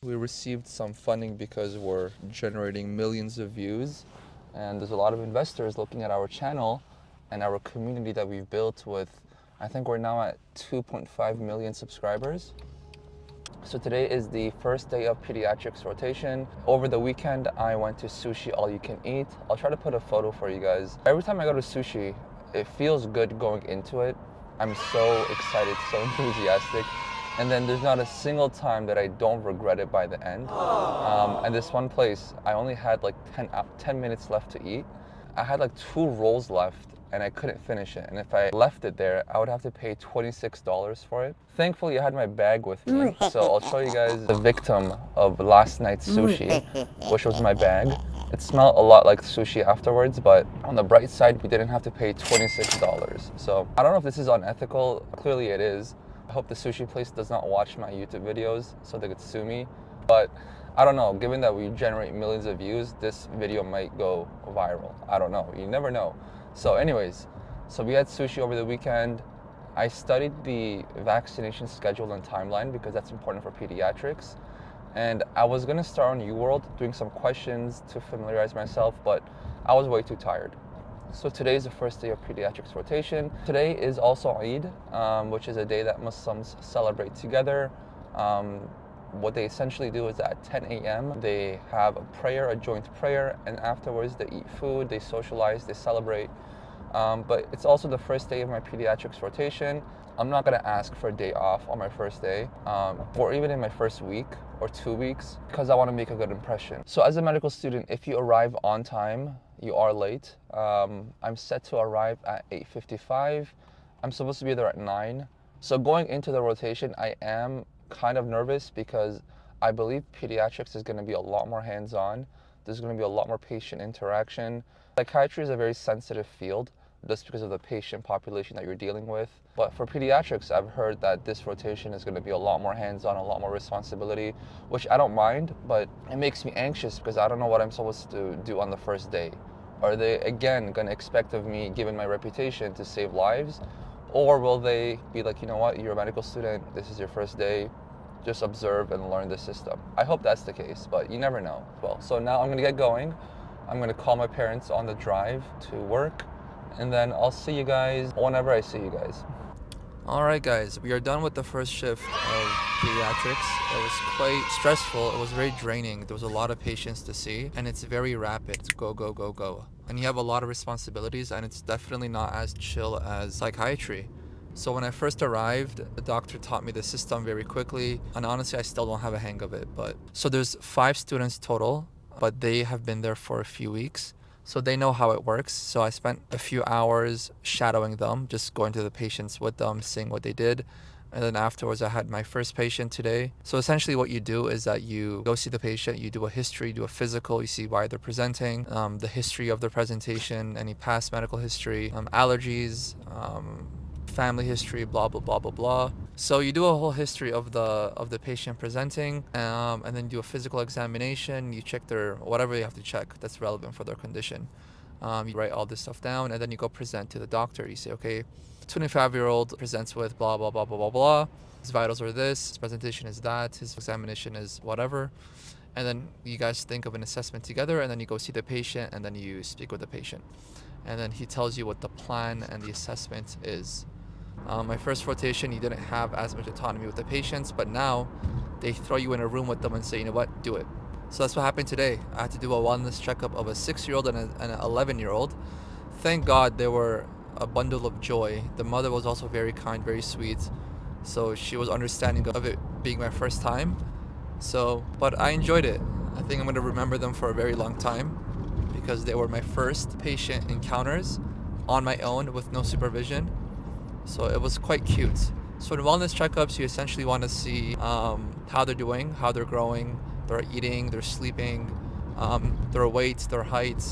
We received some funding because we're generating millions of views, and there's a lot of investors looking at our channel and our community that we've built with, I think we're now at 2.5 million subscribers. So today is the first day of pediatrics rotation. Over the weekend, I went to sushi all you can eat. I'll try to put a photo for you guys. Every time I go to sushi, it feels good going into it. I'm so excited, so enthusiastic. And then there's not a single time that I don't regret it by the end. And this one place, I only had like 10 minutes left to eat. I had like 2 rolls left and I couldn't finish it. And if I left it there, I would have to pay $26 for it. Thankfully, I had my bag with me. So I'll show you guys the victim of last night's sushi, which was my bag. It smelled a lot like sushi afterwards, but on the bright side, we didn't have to pay $26. So I don't know if this is unethical. Clearly it is. I hope the sushi place does not watch my YouTube videos so they could sue me. But I don't know, given that we generate millions of views, this video might go viral. I don't know, you never know. So anyways, so we had sushi over the weekend. I studied the vaccination schedule and timeline because that's important for pediatrics. And I was gonna start on UWorld doing some questions to familiarize myself, but I was way too tired. So today is the first day of pediatrics rotation. Today is also Eid, which is a day that Muslims celebrate together. What they essentially do is at 10 a.m. they have a prayer, a joint prayer, and afterwards they eat food, they socialize, they celebrate. But it's also the first day of my pediatrics rotation. I'm not gonna ask for a day off on my first day, or even in my first week or 2 weeks, because I wanna make a good impression. So as a medical student, if you arrive on time, you are late. I'm set to arrive at 8:55. I'm supposed to be there at 9. So going into the rotation, I am kind of nervous because I believe pediatrics is going to be a lot more hands-on. There's going to be a lot more patient interaction. Psychiatry is a very sensitive field just because of the patient population that you're dealing with. But for pediatrics, I've heard that this rotation is going to be a lot more hands-on, a lot more responsibility, which I don't mind, but it makes me anxious because I don't know what I'm supposed to do on the first day. Are they again going to expect of me, given my reputation, to save lives? Or will they be like, you know what, you're a medical student, this is your first day, just observe and learn the system. I hope that's the case, but you never know. Well, so now I'm gonna get going. I'm gonna call my parents on the drive to work, and then I'll see you guys whenever I see you guys. All right, guys, we are done with the first shift of pediatrics. It was quite stressful. It was very draining. There was a lot of patients to see, and it's very rapid. It's go, go, go, go. And you have a lot of responsibilities, and it's definitely not as chill as psychiatry. So when I first arrived, the doctor taught me the system very quickly, and honestly, I still don't have a hang of it. But so there's 5 students total, but they have been there for a few weeks. So they know how it works. So I spent a few hours shadowing them, just going to the patients with them, seeing what they did. And then afterwards, I had my first patient today. So essentially what you do is that you go see the patient, you do a history, do a physical, you see why they're presenting, the history of their presentation, any past medical history, allergies, family history, blah, blah, blah, blah, blah. So you do a whole history of the patient presenting, and then do a physical examination. You check their, whatever you have to check that's relevant for their condition. You write all this stuff down, and then you go present to the doctor. You say, okay, 25-year-old presents with blah, blah, blah, blah, blah, blah. His vitals are this, his presentation is that, his examination is whatever. And then you guys think of an assessment together, and then you go see the patient, and then you speak with the patient. And then he tells you what the plan and the assessment is. My first rotation, you didn't have as much autonomy with the patients, but now they throw you in a room with them and say, you know what, do it. So that's what happened today. I had to do a wellness checkup of a 6-year-old and an 11-year-old. Thank God they were a bundle of joy. The mother was also very kind, very sweet. So she was understanding of it being my first time. So, but I enjoyed it. I think I'm going to remember them for a very long time because they were my first patient encounters on my own with no supervision. So it was quite cute. So in wellness checkups, you essentially want to see how they're doing, how they're growing, their eating, their sleeping, their weight, their height.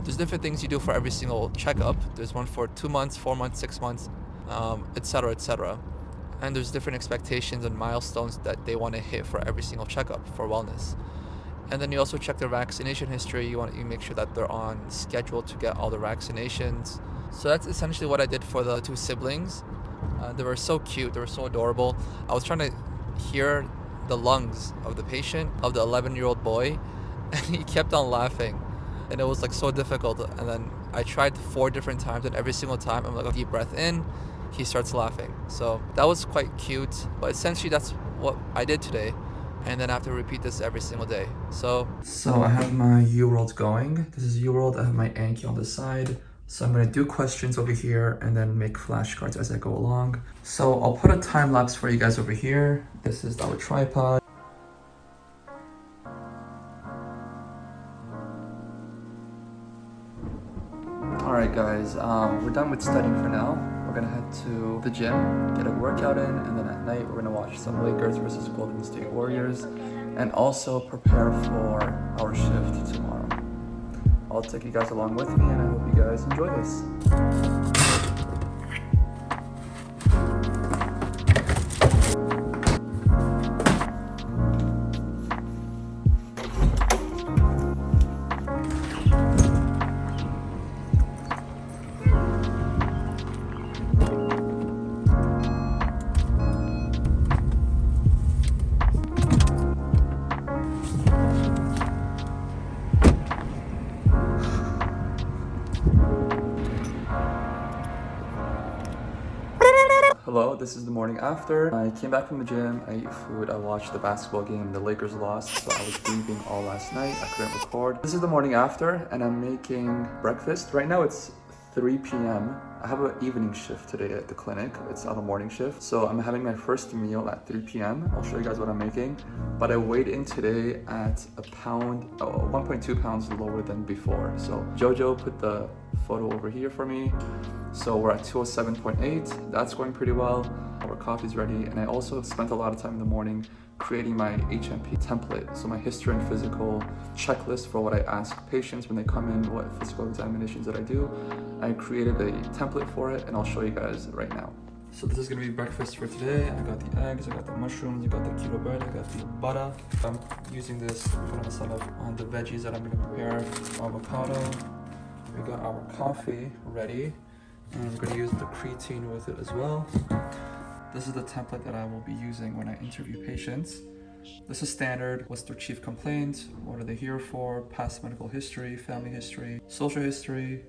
There's different things you do for every single checkup. There's one for 2 months, 4 months, 6 months, etc., etc. And there's different expectations and milestones that they want to hit for every single checkup for wellness. And then you also check their vaccination history. You make sure that they're on schedule to get all their vaccinations. So that's essentially what I did for the 2 siblings. They were so cute. They were so adorable. I was trying to hear the lungs of the patient, of the 11-year-old boy, and he kept on laughing. And it was like so difficult. And then I tried 4 different times, and every single time I'm like, a deep breath in, he starts laughing. So that was quite cute. But essentially that's what I did today. And then I have to repeat this every single day. So I have my UWorld going. This is UWorld. I have my Anki on the side. So I'm gonna do questions over here and then make flashcards as I go along. So I'll put a time lapse for you guys over here. This is our tripod. Alright guys, we're done with studying for now. We're gonna head to the gym, get a workout in, and then at night we're gonna watch some Lakers versus Golden State Warriors and also prepare for our shift tomorrow. I'll take you guys along with me and I hope you guys enjoy this. Hello, this is the morning after. I came back from the gym, I ate food, I watched the basketball game, the Lakers lost, so I was grieving all last night, I couldn't record. This is the morning after, and I'm making breakfast. Right now it's 3 p.m. I have an evening shift today at the clinic. It's not a morning shift. So I'm having my first meal at 3 p.m. I'll show you guys what I'm making. But I weighed in today at 1.2 pounds lower than before. So Jojo put the photo over here for me. So we're at 207.8. That's going pretty well. Our coffee's ready. And I also spent a lot of time in the morning creating my HMP template. So my history and physical checklist for what I ask patients when they come in, what physical examinations that I do. I created a template for it and I'll show you guys right now. So this is gonna be breakfast for today. I got the eggs, I got the mushrooms, I got the keto bread, I got the butter. I'm using this to put on salad on the veggies that I'm gonna prepare. Avocado. We got our coffee ready. And I'm gonna use the creatine with it as well. This is the template that I will be using when I interview patients. This is standard. What's their chief complaint? What are they here for? Past medical history, family history, social history,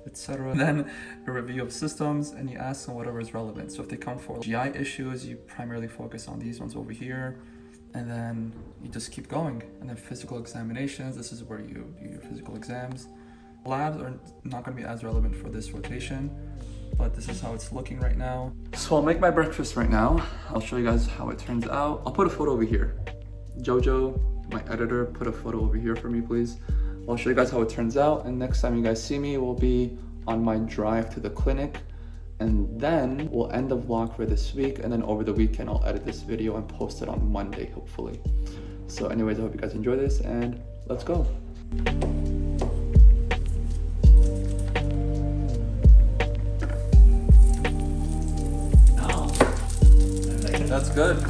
etc. Then a review of systems, and you ask them whatever is relevant. So if they come for GI issues, you primarily focus on these ones over here, and then you just keep going. And then physical examinations, this is where you do your physical exams. Labs are not going to be as relevant for this rotation, but this is how it's looking right now. So I'll make my breakfast right now. I'll show you guys how it turns out. I'll put a photo over here. Jojo, my editor, put a photo over here for me, please. I'll show you guys how it turns out, and next time you guys see me will be on my drive to the clinic, and then we'll end the vlog for this week, and then over the weekend I'll edit this video and post it on Monday, hopefully. So anyways, I hope you guys enjoy this, and let's go. That's good. Yeah.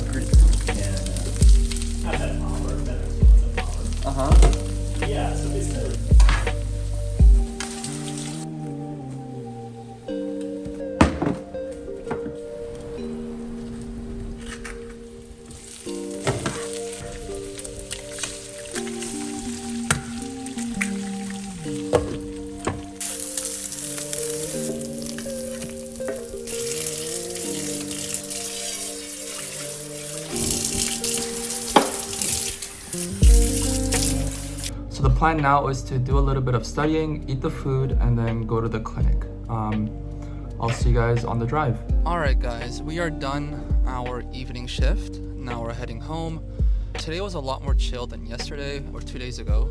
Not that power, better so it's a power. Uh-huh. Yeah, so basically. So the plan now is to do a little bit of studying, eat the food, and then go to the clinic. I'll see you guys on the drive. All right, guys, we are done our evening shift. Now we're heading home. Today was a lot more chill than yesterday or 2 days ago.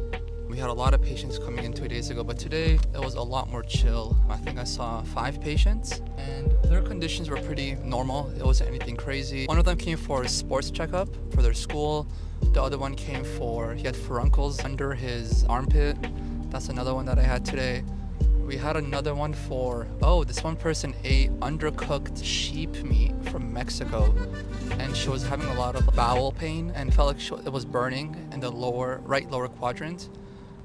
We had a lot of patients coming in 2 days ago, but today it was a lot more chill. I think I saw 5 patients and their conditions were pretty normal. It wasn't anything crazy. One of them came for a sports checkup for their school. The other one came for, he had furuncles under his armpit. That's another one that I had today. We had another one for, this one person ate undercooked sheep meat from Mexico, and she was having a lot of bowel pain and felt like it was burning in the right lower quadrant.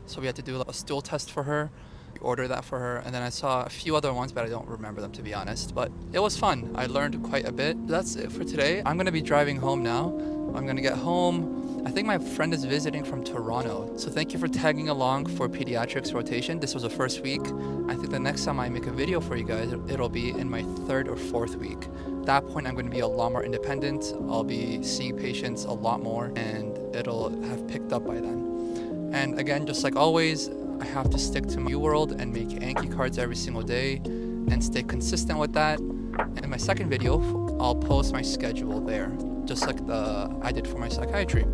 So we had to do a stool test for her. We ordered that for her, and then I saw a few other ones, but I don't remember them, to be honest. But it was fun. I learned quite a bit. That's it for today. I'm gonna be driving home now. I'm gonna get home. I think my friend is visiting from Toronto. So thank you for tagging along for Pediatrics rotation. This was the first week. I think the next time I make a video for you guys, it'll be in my 3rd or 4th week. At that point, I'm gonna be a lot more independent. I'll be seeing patients a lot more, and it'll have picked up by then. And again, just like always, I have to stick to my world and make Anki cards every single day and stay consistent with that. In my second video, I'll post my schedule there, just like I did for my psychiatry.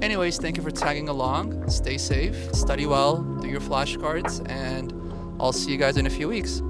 Anyways, thank you for tagging along. Stay safe, study well, do your flashcards, and I'll see you guys in a few weeks.